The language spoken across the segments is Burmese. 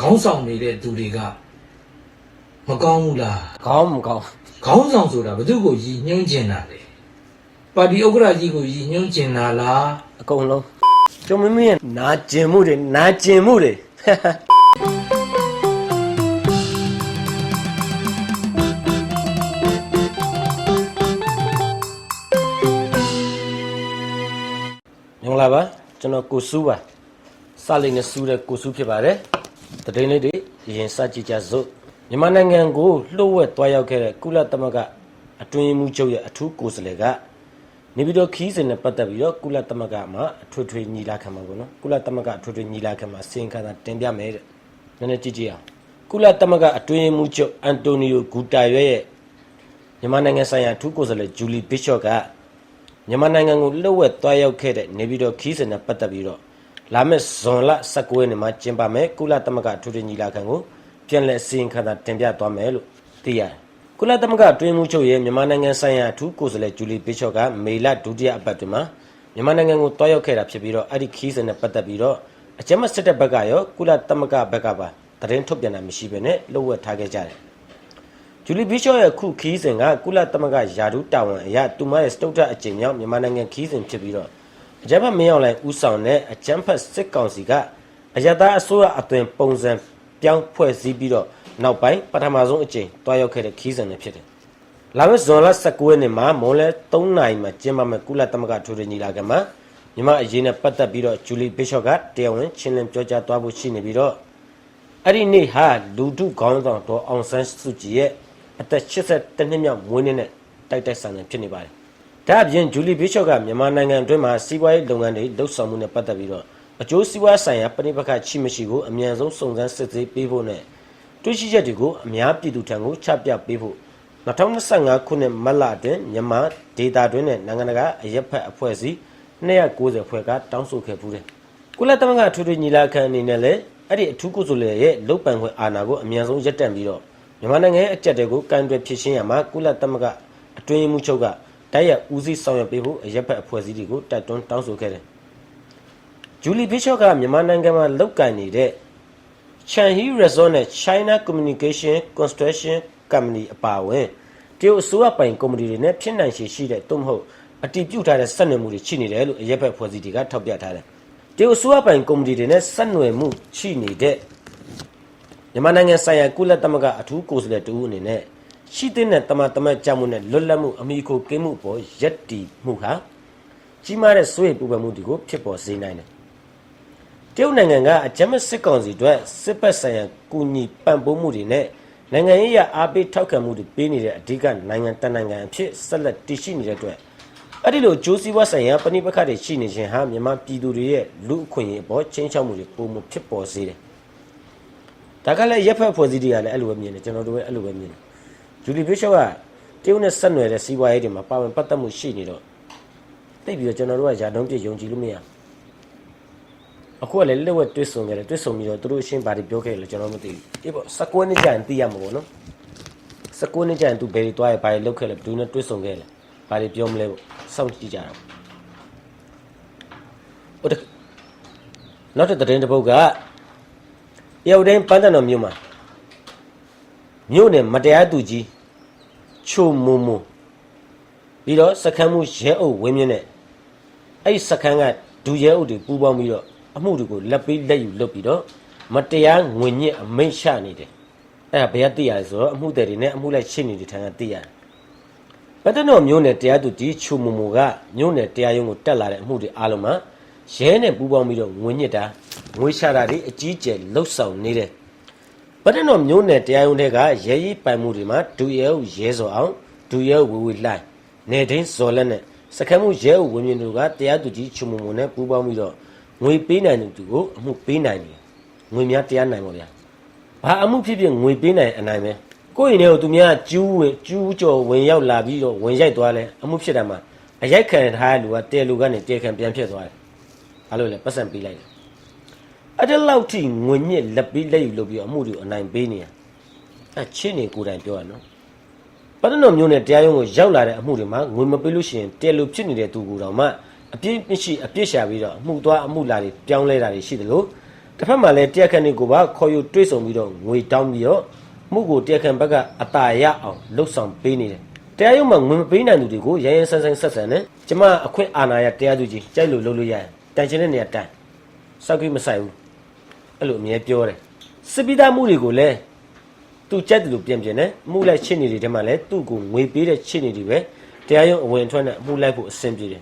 ခေါင်းဆောင်နေတဲ့သူတွေကမကောင်းဘူးလား ခေါင်းမကောင်း ခေါင်းဆောင်ဆိုတာဘယ်သူကိုရည်ညွှန်းကျင်တာလဲပါတီဥက္ကဋ္ဌကြီးကိုရည်ညွှန်းကျင်တာလား အကုန်လုံးကျုံမင်းရဲ့နာကျင်မှုတွေမင်္ဂလာပါကျွန်တော်ကိုစုပါစလိနဲ့စုတဲ့ကိုစုဖြစ်ပါတယ်တရင်လေးတွေရင်စကြည့်ကြစို့မြန်မာနိုင်ငံကိုလှုပ်ဝက်သွားရောက်ခဲ့တဲ့ကုလသမဂ္ဂအတွင်းမှုချုပ်ရဲ့အထူးကိုယ်စားလှယ်ကနေပြီးတော့ခီးစဉ်နဲ့ပတ်သက်ပြီးတော့ကုလသမဂ္ဂမှာအထွေထွေညီလာခံမှာပေါ့နော်ကုလသမဂ္ဂအထွေထွေညီလာခံမှာစီရင်ခံတာတင်ပြမယ်တဲ့နည်းနည်းကြည့်ကြည့်အောင်ကုလသမဂ္ဂအတွင်းမှုချုပ်အန်တိုနီယိုဂူတာရွဲ့ရဲ့မြန်မာနိုင်ငံဆိုင်ရာအထူးကိုယ်စားလှယ်ဂျူလီဘစ်ရှော့ကမြန်မာနိုင်ငံကိုလှုပ်ဝက်သွားရောက်ခဲ့တဲ့နေပြီးတော့ခီးစဉ်နဲ့ပတ်သက်ပြီးတော့လာမယ့်ဇွန်လ19ရက်နေ့မှာကျင်းပမယ်ကုလသမဂ္ဂအထွေထွေညီလာခံကိုပြန်လည်စီရင်ခံတာတင်ပြသွားမယ်လို့သိရတယ်ကုလသမဂ္ဂအတွင်းမှုချုပ်ရဲ့မြန်မာနိုင်ငံဆိုင်ရာအထူးကိုယ်စားလှယ်ဂျူလီဘစ်ရှော့ကမေလဒုတိယအပတ်တွင်မှာမြန်မာနိုင်ငံကိုတွားရောက်ခဲ့တာဖြစ်ပြီးတော့အဲ့ဒီခီးစဉ်နဲ့ပတ်သက်ပြီးတော့အကြမ်းဖက်စစ်တပ်ဘက်ကရောကုလသမဂ္ဂဘက်ကပါသတင်းထုတ်ပြန်တာမရှိဘဲနဲ့လှုပ်ဝက်ထားခဲ့ကြတယ်ဂျူလီဘစ်ရှော့ရဲ့ခုခီးစဉ်ကကုလသမဂ္ဂယာဒူးတာဝန်အရသူမရဲ့စတုတ္ထအကြိမ်မြောက်မြန်မာနိုင်ငံခီးစဉ်ဖြစ်ပြီးတော့အကြမ်းဖက်မင်းအောင်လှိုင်ဦးဆောင်တဲ့အကြမ်းဖက်စစ်ကောင်စီကအရတားအစိုးရအသွင်ပုံစံပြောင်းဖွဲ့စည်းပြီးတော့နောက်ပိုင်းပထမဆုံးအကြိမ်တွားရောက်ခဲ့တဲ့ခီးစဉ်တွေဖြစ်တယ်။လာမယ့်ဇွန်လ19ရက်နေ့မှာမွန်လဲ3နာရီမှာကျင်းပမယ့်ကုလသမဂ္ဂထွေထွေညီလာခံမှာမြန်မာအရေးနဲ့ပတ်သက်ပြီးတော့ဂျူလီဘစ်ရှော့ကတရားဝင်ရှင်းလင်းပြောကြားသွားဖို့ရှိနေပြီးတော့အဲ့ဒီနေ့ဟာလူထုခေါင်းဆောင်တော်အောင်ဆန်းစုကြည်ရဲ့အသက်82နှစ်မြောက်မွေးနေ့နဲ့တိုက်ဆိုင်နေဖြစ်နေပါတယ်။ဒါအပြင်ဂျူလီဘစ်ရှော့ကမြန်မာနိုင်ငံအတွင်းမှာစီးပွားရေးလုပ်ငန်းတွေလှုပ်ဆောင်မှုနဲ့ပတ်သက်ပြီးတော့အကျိုးစီးပွားဆိုင်ရာပဋိပက္ခရှိမရှိကိုအမြန်ဆုံးစုံစမ်းစစ်ဆေးပေးဖို့နဲ့တွေ့ရှိချက်တွေကိုအများပြည်သူထံကိုချပြပေးဖို့2025ခုနှစ်မတ်လအတွင်းမြန်မာဒေတာတွင်းနဲ့နိုင်ငံတကာအရက်ဖက်အဖွဲ့အစည်း290ဖွဲ့ကတောင်းဆိုခဲ့ပူးတယ်။ကုလသမဂ္ဂထွေထွေညီလာခံအနေနဲ့လည်းအဲ့ဒီအထူးကိုယ်စားလှယ်ရဲ့လုပ်ပိုင်ခွင့်အာဏာကိုအမြန်ဆုံးရပ်တန့်ပြီးတော့မြန်မာနိုင်ငံရဲ့အကြက်တွေကိုကန့်ကွက်ဖြစ်ရှင်းရမှာကုလသမဂ္ဂအတွင်းမှုချုပ်ကတိုက်ရိုက်ဦးစီးဆောင်ရွက်ပေးဖို့အရက်ဖက်အဖွဲ့အစည်းတွေကိုတိုက်တွန်းတောင်းဆိုခဲ့တယ်။ဂျူလီဘစ်ရှော့ကမြန်မာနိုင်ငံမှာလုတ်ကင်နေတဲ့Changi Resort နဲ့ China Communication Construction Company အပါအဝင်တရုတ်အစိုးရပိုင်ကုမ္ပဏီတွေနဲ့ဖြစ်နိုင်ရှိတဲ့သို့မဟုတ်အတည်ပြုထားတဲ့ဆက်နွယ်မှုတွေရှိနေတယ်လို့အရက်ဖက်ဖွဲ့စည်းတွေကထောက်ပြထားတယ်။တရုတ်အစိုးရပိုင်ကုမ္ပဏီတွေနဲ့ဆက်နွယ်မှုရှိနေတဲ့မြန်မာနိုင်ငံဆိုင်ရာကုလသမဂ္ဂအထူးကိုယ်စားလှယ်တူအနေနဲ့ရှိတဲ့တမတ်ကြောင့်မှုနဲ့လွတ်လပ်မှုအမိကိုကင်းမှုပေါ်ရက်တီမှုဟာကြီးမားတဲ့စိုးရိမ်ပူပန်မှုတွေကိုဖြစ်ပေါ်စေနိုင်တယ်။တရုတ်နိုင်ငံကအကြမ်းဖက်စစ်ကောင်စီအတွက်စစ်ပတ်ဆိုင်ရာကူညီပံ့ပိုးမှုတွေနဲ့နိုင်ငံရေးအအားပေးထောက်ခံမှုတွေပေးနေတဲ့အဓိကနိုင်ငံတနိုင်ငံအဖြစ်ဆက်လက်တည်ရှိနေတဲ့အတွက်အဲ့ဒီလိုဂျိုးစီဝါဆိုင်ရာပဏိပက္ခတွေရှိနေခြင်းဟာမြန်မာပြည်သူတွေရဲ့လူအခွင့်အရေးအပေါ်ချင်းချောက်မှုတွေပုံမဖြစ်ပေါ်စေတယ်။ဒါကလည်းရက်ဖက်ဖွဲ့စည်းတွေကလည်းအဲ့လိုပဲမြင်တယ်ကျွန်တော်တို့လည်းအဲ့လိုပဲမြင်တယ်။ဂျူလီဘစ်ရှော့ကတရုတ်နဲ့ဆက်နွယ်တဲ့စီးပွားရေးတွေမှာပါဝင်ပတ်သက်မှုရှိနေတော့သိပြီးတော့ကျွန်တော်တို့ကယာတုံးပြယုံကြည်လို့မရအခုကလည်းလက်ဝက်တွစ်ဆုံခဲ့တယ်တွစ်ဆုံပြီးတော့သူတို့အရှင်းဘာတွေပြောခဲ့လဲကျွန်တော်မသိဘူးအေးပေါ့19နှစ်ကြာရင်သိရမှာပေါ့နော်19နှစ်ကြာရင်သူဘယ်တွေသွားရဘာတွေလုပ်ခဲ့လဲဘယ်သူနဲ့တွစ်ဆုံခဲ့လဲဘာတွေပြောမလဲပေါ့စောင့်ကြည့်ကြတာဟုတ်တယ်နောက်တဲ့သတင်းတစ်ပုဒ်ကရုပ်တိုင်းပန်းတန်တော်မြို့မှာမြို့နယ်မတရားသူကြီးချိုမုံမုံပြီးတော့စခန်းမှုရဲအုပ်ဝင်းမြင့်နဲ့အဲ့စခန်းကဒူရဲအုပ်တွေပူးပေါင်းပြီးတော့အမှုတွေကိုလက်ပေးလက်ယူလုပ်ပြီးတော့မတရားငွေညစ်အမိန့်ချနေတယ်အဲ့ဒါဘယ်ကသိရလဲဆိုတော့အမှုတွေနဲ့အမှုလိုက်ရှင်းနေတဲ့ထံကသိရတယ်ပတ္တနော်မျိုးနယ်တရားသူကြီးချူမူမူကမျိုးနယ်တရားရုံးကိုတက်လာတဲ့အမှုတွေအားလုံးမှာရဲနဲ့ပူးပေါင်းပြီးတော့ငွေညစ်တာငွေရှာတာတွေအကြီးကျယ်လှုပ်ဆောင်နေတယ်ပတ္တနော်မျိုးနယ်တရားရုံးတွေကရဲရီပိုင်မှုတွေမှာဒူရဲဦးရဲစောအောင်ဒူရဲဦးဝေဝေလှိုင်းနေတိုင်းဇော်လက်နဲ့စခန်းမှုရဲဦးဝင်းမြင့်တို့ကတရားသူကြီးချူမူမူနဲ့ပူးပေါင်းပြီးတော့ငွေပေးနိုင်သူကိုအမှုပေးနိုင်တယ်ငွေများတရားနိုင်ပါဗျာဘာအမှုဖြစ်ဖြစ်ငွေပေးနိုင်အနိုင်ပဲကိုယ့်ရင်ထဲကိုသူများကျူးကြော်ဝင်ရောက်လာပြီးတော့ဝင်ရိုက်သွားလဲအမှုဖြစ်တာမှာအရိုက်ခံထားတဲ့လူကတဲလူကနေတဲခံပြန်ဖြစ်သွားတယ်ဘာလို့လဲပတ်စံပေးလိုက်တယ်အဲ့ဒါလောက်ထိငွေညစ်လက်ပြီးလက်ယူလုပ်ပြီးအမှုတွေအနိုင်ပေးနေရအဲ့ချင်းနေကိုယ်တိုင်ပြောရနော်ပတ္တနော်မျိုးနဲ့တရားရုံးကိုရောက်လာတဲ့အမှုတွေမှာငွေမပေးလို့ရှိရင်တဲလူဖြစ်နေတဲ့သူကိုယ်တော်မှအပြစ်မရှိအပြစ်ရှာပြီးတော့အမှုသွားအမှုလာတွေပြောင်းလဲတာတွေရှိတယ်လို့ တစ်ဖက်မှာလည်းတရားခံတွေကိုပါခေါ်ယူတွေးဆုံပြီးတော့ငွေတောင်းပြီးတော့မှုကိုတရားခံဘက်ကအတာရအောင်လှုပ်ဆောင်ပေးနေတယ်တရားရုံးမှာငွေမပေးနိုင်သူတွေကိုရရင်ဆန်းဆန်းဆက်ဆန်နဲ့ကျမအခွင့်အာဏာရတရားသူကြီးကြိုက်လို့လုပ်လို့ရတယ်တန်ချင်တဲ့နေရာတန်စောက်ကြီးမဆိုင်ဘူးအဲ့လိုအမြဲပြောတယ်စစ်ပိသားမှုတွေကိုလည်းသူကြက်တယ်လို့ပြင်တယ်မှုလိုက်ချစ်နေတွေထဲမှာလည်းသူ့ကိုငွေပေးတဲ့ချစ်နေတွေပဲတရားရုံးအဝင်ထွက်နဲ့မှုလိုက်ဖို့အဆင်ပြေတယ်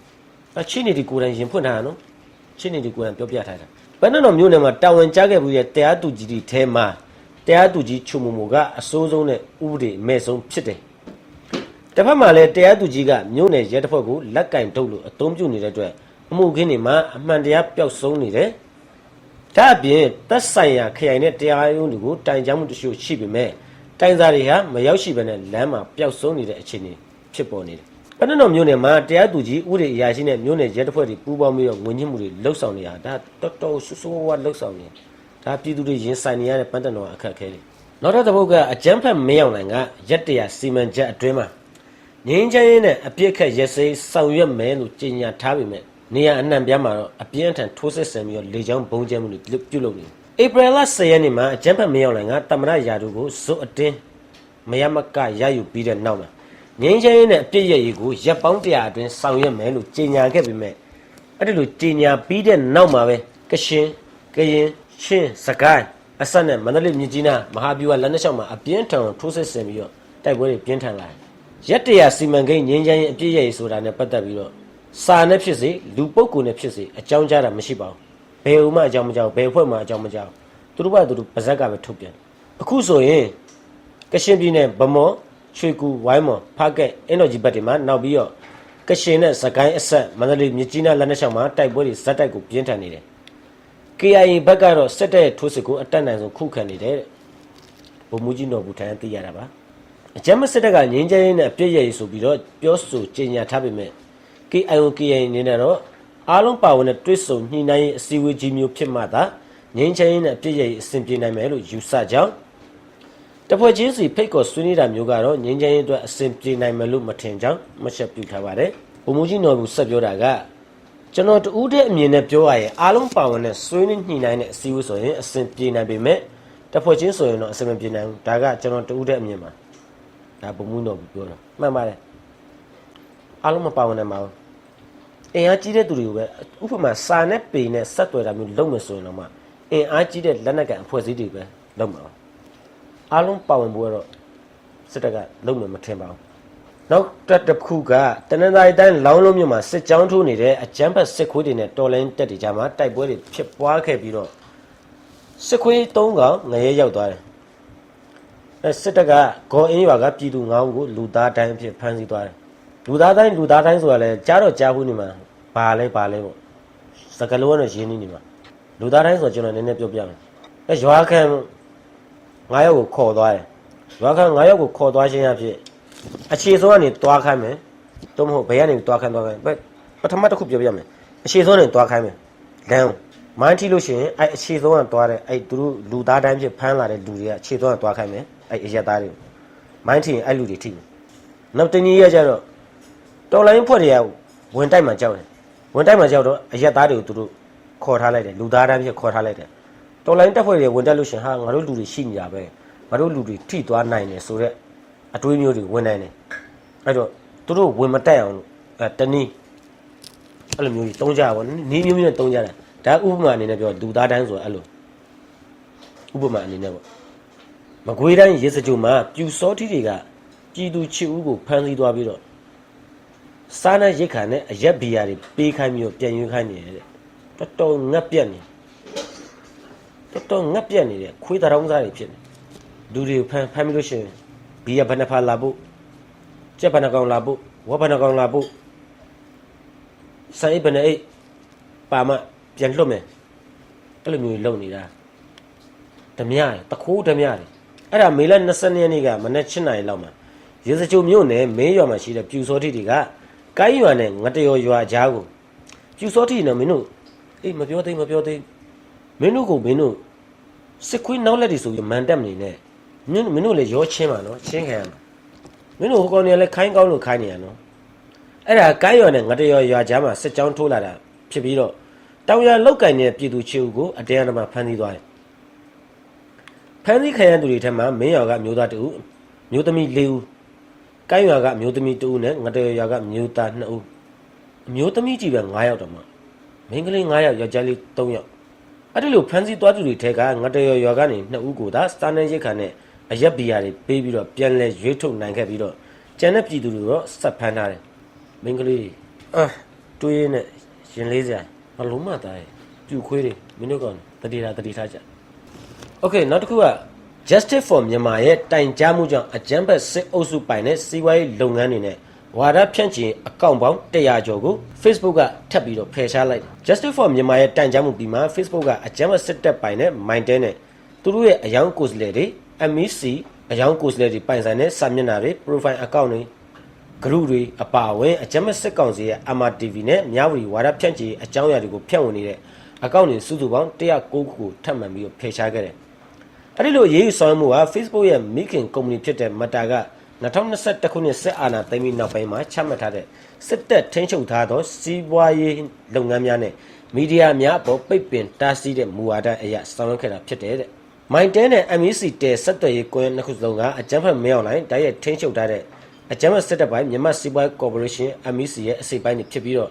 ချစ်နေတွေကိုယ်တိုင်ရင်ဖွင့်ထားတာနော်ချစ်နေတွေကိုယ်တိုင်ပြောပြထားတာဘယ်နဲ့တော့မျိုးနယ်မှာတာဝန်ကြားခဲ့ပြီးတဲ့တရားသူကြီးတွေထဲမှာတရားသူကြီးချုံမူကအစိုးဆုံးနဲ့ဥပဒေမဲ့ဆုံးဖြစ်တယ်တစ်ဖက်မှာလည်းတရားသူကြီးကမျိုးနယ်ရဲတပ်ဖွဲ့ကိုလက်ကင်ထုတ်လို့အသုံးပြုနေတဲ့အတွက်အမှုခင်းတွေမှာအမှန်တရားပျောက်ဆုံးနေတယ်ဒါအပြင်သက်ဆိုင်ရာခရိုင်နဲ့တရားရုံးတွေကိုတိုင်ကြားမှုတချို့ရှိပေမဲ့တိုင်စာတွေဟာမရောက်ရှိဘဲနဲ့လမ်းမှာပျောက်ဆုံးနေတဲ့အခြေအနေဖြစ်ပေါ်နေတယ်ဘယ်နဲ့တော့မျိုးနယ်မှာတရားသူကြီးဥပဒေအရာရှိနဲ့မျိုးနယ်ရဲတပ်ဖွဲ့တွေပူးပေါင်းပြီးတော့ငွေညှစ်မှုတွေလှုပ်ဆောင်နေတာဒါတော်တော်ဆူဆူဝါလှုပ်ဆောင်နေဒါပြည်သူတွေရင်ဆိုင်နေရတဲ့ပန်းတန်တော်အခက်အခဲတွေနောက်တစ်ပုဒ်ကအကြမ်းဖက်မင်းအောင်နိုင်ကရက်တရာစီမံချက်အတွင်းမှာငင်းချမ်းနဲ့အပြစ်ခတ်ရက်စိဆောင်ရွက်မယ်လို့ကြေညာထားပေမဲ့နေရအနှံ့ပြားမှာတော့အပြင်းအထန်ထိုးစစ်ဆင်ပြီးတော့လေကြောင်းဘုံကျဲမှုတွေပြုလုပ်နေဧပြီလ10ရက်နေ့မှာအကြမ်းဖက်မင်းအောင်နိုင်ကတမရရာတို့ကိုဇွတ်အတင်းမရမကရယူပြီးတဲ့နောက်မှာငင်းချမ်းနဲ့အပြစ်ရရေးကိုရပ်ပေါင်း100အတွင်းဆောင်ရွက်မယ်လို့ကြေညာခဲ့ပေမဲ့အဲ့ဒီလိုကြေညာပြီးတဲ့နောက်မှာပဲကရှင်ကရင်ချင်းစကိုင်းအဆက်နဲ့မန္တလေးမြကြီးနားမဟာဗျူဟာလမ်းတစ်လျှောက်မှာအပြင်းထန်ထိုးစစ်ဆင်ပြီးတော့တိုက်ပွဲတွေပြင်းထန်လာတယ်ရက်တရာစီမံကိန်းငင်းချမ်းအပြစ်ရရေးဆိုတာနဲ့ပတ်သက်ပြီးတော့စာနဲ့ဖြစ်စေလူပုဂ္ဂိုလ်နဲ့ဖြစ်စေအကြောင်းကြားတာမရှိပါဘူးဘယ်ဥမှအကြောင်းမကြောက်ဘယ်ဖွဲ့မှအကြောင်းမကြောက်သူတို့ကသူတို့ပါဇက်ကပဲထုတ်ပြန်အခုဆိုရင်ကရှင်ပြည်နယ်ဗမော်ချွေကူဝိုင်းမော်ဖားကက်အင်းတော်ကြီးဘက်တွေမှာနောက်ပြီးတော့ကရှင်နဲ့စကိုင်းအဆက်မန္တလေးမြကြီးနားလက်နက်ချောင်းမှာတိုက်ပွဲတွေဇက်တိုက်ကိုပြင်းထန်နေတယ် KIA ဘက်ကတော့စစ်တပ်ရဲ့ထိုးစစ်ကိုအတက်နိုင်ဆုံးခုခံနေတယ်ဗိုလ်မှူးကြီးနော်ဘူးထန်သိရတာပါအကြမ်းမစစ်တပ်ကငင်းချရေးနဲ့အပြစ်ရရေးဆိုပြီးတော့ပြောဆိုကြေညာထားပေမဲ့ KIO KIA အနေနဲ့တော့အားလုံးပါဝင်တဲ့တွဲဆုံညှိနှိုင်းရေးအစည်းအဝေးကြီးမျိုးဖြစ်မှသာငင်းချရေးနဲ့အပြစ်ရရေးအဆင်ပြေနိုင်မယ်လို့ယူဆကြောင်းတဖွဲ့ချင်းစီဖိတ်ခေါ်ဆွေးနွေးတာမျိုးကတော့ငင်းချရေးအတွက်အဆင်ပြေနိုင်မယ်လို့မထင်ကြောင်းမှတ်ချက်ပြုထားပါတယ်ဗိုလ်မှူးကြီးနော်ဘူးဆက်ပြောတာကကျွန်တော်တူးတဲ့အမြင်နဲ့ပြောရရင်အားလုံးပါဝင်တဲ့ဆွေးနွေးညှိနှိုင်းတဲ့အစည်းအဝေးဆိုရင်အဆင်ပြေနိုင်ပေမဲ့တဖွဲ့ချင်းဆိုရင်တော့အဆင်မပြေနိုင်ဘူးဒါကကျွန်တော်တူးတဲ့အမြင်ပါဒါဗိုလ်မှူးနော်ဘူးပြောတာမှန်ပါတယ်အားလုံးမပါဝင်နိုင်ပါဘူးအင်အားကြီးတဲ့သူတွေကိုပဲဥပမာစာနဲ့ပေနဲ့ဆက်သွယ်တာမျိုးလုပ်မယ်ဆိုရင်တော့မှအင်အားကြီးတဲ့လက်နက်ကန်အဖွဲ့အစည်းတွေပဲလုပ်မှာပါအားလုံးပါဝင်ဖို့ကတော့စစ်တပ်ကလုပ်မယ်မထင်ပါဘူးနောက်တစ်ခုကတနင်္သာရီတိုင်းလောင်းလုံးမြို့မှာစစ်ကြောင်းထိုးနေတဲ့အကြမ်းဖက်စစ်ခွေးတွေနဲ့တော်လိုင်းတက်တွေကြားမှာတိုက်ပွဲတွေဖြစ်ပွားခဲ့ပြီးတော့စစ်ခွေး3ကောင်ငရဲရောက်သွားတယ်စစ်တပ်ကဂေါ်အင်းရွာကပြည်သူ9ဦးကိုလူသားတိုင်းအဖြစ်ဖမ်းဆီးသွားတယ်လူသားတိုင်းဆိုတာလဲကြားတော့ကြားဘူးနေမှာဘာလဲပေါ့စကလုံးကတော့ရင်းနေမှာလူသားတိုင်းဆိုကျွန်တော်နည်းနည်းပြောပြမယ်ရွာခံ9ယောက်ကိုခေါ်သွားတယ်ရွာခံ9ယောက်ကိုခေါ်သွားခြင်းအဖြစ်အခြေဆုံးကနေတွားခိုင်းမယ်တော့မဟုတ်ဘယ်ကနေတွားခိုင်းပထမတစ်ခုပြောပြမယ်အခြေဆုံးကနေတွားခိုင်းမယ်လမ်းမိုင်းထိလို့ရှိရင်အဲ့အခြေဆုံးကတွားတယ်အဲ့သူတို့လူသားတိုင်းဖြစ်ဖမ်းလာတဲ့လူတွေကအခြေဆုံးကတွားခိုင်းမယ်အဲ့အရက်သားတွေမိုင်းထိရင်အဲ့လူတွေထိမယ်နောက်တနည်းရကြတော့တော်လိုင်းဖွဲ့တွေကဝင်တိုက်မှကြောက်တယ်ဝင်တိုက်မှကြောက်တော့အရက်သားတွေကိုသူတို့ခေါ်ထားလိုက်တယ်လူသားတိုင်းဖြစ်ခေါ်ထားလိုက်တယ်တော်လိုင်းတက်ဖွဲ့တွေဝင်တက်လို့ရှင်ဟာငါတို့လူတွေရှိနေတာပဲငါတို့လူတွေထိသွားနိုင်တယ်ဆိုတော့အတွေးမျိုးတွေဝင်နိုင်တယ်အဲ့တော့သူတို့ဝင်မတက်အောင်တနည်းအဲ့လိုမျိုးကြီးတုံးကြပါဘောနီးမျိုးမျိုးနဲ့တုံးကြတယ်ဒါဥပမာအနေနဲ့ပြောလူသားတိုင်းဆိုအဲ့လိုဥပမာအနေနဲ့ပေါ့မကွေးတိုင်းရေစကြိုမှာပြူစောတိတွေကပြည်သူချစ်ဦးကိုဖမ်းဆီးသွားပြီးတော့စားနဲ့ရိတ်ခါနဲ့အရက်ဘီယာတွေပေးခိုင်းပြီးတော့ပြန်ရွေးခိုင်းနေတယ်တော်တော်ငတ်ပြက်နေတယ်ခွေးတရောင်းစားတွေဖြစ်နေလူတွေဖမ်းပြီးလို့ရှိရင်ဘီယာဘဏ္ဍဖာလာဖို့ကြက်ဘဏ္ဍကောင်လာဖို့ဝဘဏ္ဍကောင်လာဖို့ဆိုင်ဘဏ္ဍအိတ်ပါမပြန်လွတ်မယ်အဲ့လိုမျိုးလုပ်နေတာဓမြရတခိုးဓမြရအဲ့ဒါမေလ22ရက်နေ့ကမနက်7:00 နာရီလောက်မှာရေစကြိုမြို့နယ်မင်းရွာမှာရှိတဲ့ပြူစောတိတွေကကိုင်းရွာနဲ့ငတရောရွာကြားကိုပြူစောတိနဲ့မင်းတို့မပြောသေးမင်းတို့စစ်ခွေးနောက်လက်တွေဆိုပြီးမန်တက်မနေနဲ့မင်းတို့လည်းရောချင်းပါနော်ချင်းခံရမှာမင်းတို့ဟိုကောင်တွေလည်းခိုင်းကောင်းလို့ခိုင်းနေရနော်အဲ့ဒါကိုင်းရွာနဲ့ငတရောရွာကြားမှာစစ်ကြောင်းထိုးလာတာဖြစ်ပြီးတော့ တောင်ရလောက်ကင်တဲ့ပြည်သူချေဦးကိုအတရားဓမ္မဖမ်းဆီးသွားတယ်ဖမ်းဆီးခံရသူတွေထဲမှာမင်းရွာကမျိုးသား2ဦးမျိုးသမီး4ဦးကိုင်းရွာကမျိုးသမီး2ဦးနဲ့ငတရရွာကမျိုးသား2ဦးအမျိုးသမီးကြီးပဲ9ယောက်တော့မှမိန်းကလေး9ယောက်ယောက်ျားလေး3ယောက်အဲ့ဒီလိုဖမ်းဆီးသွားသူတွေထဲကငတရရွာကနေ2ဦးကိုသာစတာနယ်ရိတ်ခါနဲ့အရက်ဘီယာတွေပေးပြီးတော့ပြန်လဲရွေးထုတ်နိုင်ခဲ့ပြီးတော့ကျန်တဲ့ပြည်သူတွေတော့ဆက်ဖမ်းထားတယ်မိန်းကလေးတွေးနဲ့ရင်လေးစရာမလုံးမသားရဲ့ပြူခွေးတွေမင်းတို့ကောင်တတိထားကြโอเคနောက်တစ်ခုက Justice for Myanmar ရဲ့တိုင်ကြားမှုကြောင့်အကြမ်းဖက်စစ်အုပ်စုပိုင်တဲ့စီးပွားရေးလုပ်ငန်းတွေနဲ့ဝါဒဖြန့်ချီအကောင့်ပေါင်း100ကျော်ကို Facebook ကထပ်ပြီးတော့ဖယ်ရှားလိုက် Justice for Myanmar ရဲ့တိုင်ကြားမှုပြီးမှ Facebook ကအကြမ်းဖက်စစ်တပ်ပိုင်တဲ့ Mindtel နဲ့သူတို့ရဲ့အယောင်ကိုယ်စားလှယ်တွေ MEC အယောင်ကိုယ်စားလှယ်တွေပိုင်ဆိုင်တဲ့စာမျက်နှာတွေ profile account တွေ group တွေအပါအဝင်အကြမ်းဖက်စစ်ကောင်စီရဲ့ MRTV နဲ့မြဝတီဝါဒဖြန့်ချီအကြောင်းအရာတွေကိုဖြန့်ဝေနေတဲ့အကောင့်တွေစုစုပေါင်း109ခုကိုထပ်မံပြီးတော့ဖယ်ရှားခဲ့တယ်အဲ့ဒီလိုရေးယူဆောင်မှုဟာ Facebook ရဲ့မိခင်ကုမ္ပဏီဖြစ်တဲ့ Meta က2021ခုနှစ်စစ်အာဏာသိမ်းပြီးနောက်ပိုင်းမှာချမှတ်ထားတဲ့စစ်တပ်ထိန်းချုပ်ထားသောစီးပွားရေးလုပ်ငန်းများနဲ့မီဒီယာများအပေါ်ပိတ်ပင်တားဆီးတဲ့မူဝါဒအရဆောင်ရွက်ခဲ့တာဖြစ်တယ်တဲ့ Mindtel နဲ့ MEC တဲဆက်သွယ်ရေးကွန်ရက်နှစ်ခုစလုံးကအကြမ်းဖက်မင်းအောင်လိုင်းတိုက်ရိုက်ထိန်းချုပ်ထားတဲ့အကြမ်းဖက်စစ်တပ်ပိုင်းမြန်မာစီးပွားရေးကော်ပိုရေးရှင်း MEC ရဲ့အစိပ်ပိုင်းတွေဖြစ်ပြီးတော့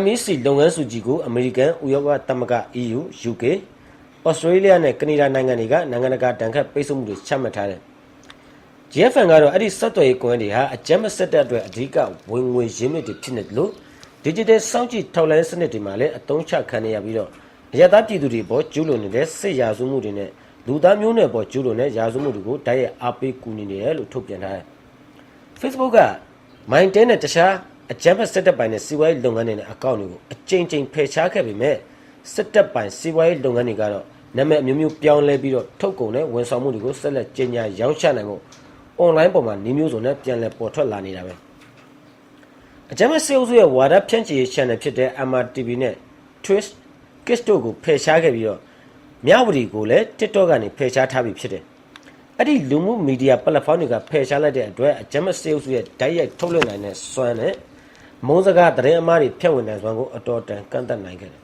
MEC လုပ်ငန်းစုကြီးကိုအမေရိကန်ဥရောပသမဂ္ဂ EU UK Australia နဲ့ကနေဒါနိုင်ငံတွေကနိုင်ငံတကာတန်ခတ်ပိတ်ဆို့မှုတွေချမှတ်ထားတယ်။ GFN ကတော့အဲ့ဒီဆက်သွယ်ရေးကွန်ရက်တွေဟာအကြမ်းဖက်စစ်တပ်အတွက်အဓိကဝင်ငွေရင်းမြစ်တွေဖြစ်နေတယ်လို့ Digital စောင့်ကြည့်ထောက်လှမ်းစနစ်တွေမှာလည်းအသုံးချခံနေရပြီးတော့အရသာပြည်သူတွေပေါ်ကျူးလွန်နေတဲ့စစ်ရာဇဝမှုတွေနဲ့လူသားမျိုးနွယ်ပေါ်ကျူးလွန်တဲ့ရာဇဝမှုတွေကိုတိုက်ရိုက်အားပေးကူညီနေတယ်လို့ထုတ်ပြန်ထားတယ်။ Facebook က Mindtel နဲ့တခြားအကြမ်းဖက်စစ်တပ်ပိုင်းနဲ့စီးပွားရေးလုပ်ငန်းတွေနဲ့အကောင့်တွေကိုအကြိမ်ကြိမ်ဖယ်ရှားခဲ့ပေမဲ့စစ်တပ်ပိုင်းစီးပွားရေးလုပ်ငန်းတွေကတော့နာမည်အမျိုးမျိုးပြောင်းလဲပြီးတော့ထုတ်ကုန်တဲ့ဝန်ဆောင်မှုတွေကိုဆက်လက်ကျင်းညာရောင်းချနိုင်ဖို့ online ပေါ်မှာနေမျိုးစုံနဲ့ပြန်လည်ပေါ်ထွက်လာနေတာပဲအကြမ်းဖက်စစ်အုပ်စုရဲ့ဝါဒဖြန့်ချီရေး channel ဖြစ်တဲ့ MRTV နဲ့ Twitch Kiss တို့ကိုဖယ်ရှားခဲ့ပြီးတော့မြဝတီကိုလည်း TikTok ကနေဖယ်ရှားထားပြီးဖြစ်တယ်အဲ့ဒီလူမှုမီဒီယာ platform တွေကဖယ်ရှားလိုက်တဲ့အတွက်အကြမ်းဖက်စစ်အုပ်စုရဲ့ဓာတ်ရိုက်ထုတ်လွှင့်နိုင်တဲ့စွမ်းနဲ့မုန်းစကားသတင်းအမှားတွေဖြန့်ဝေနိုင်စွမ်းကိုအတော်တန်ကန့်သတ်နိုင်ခဲ့တယ်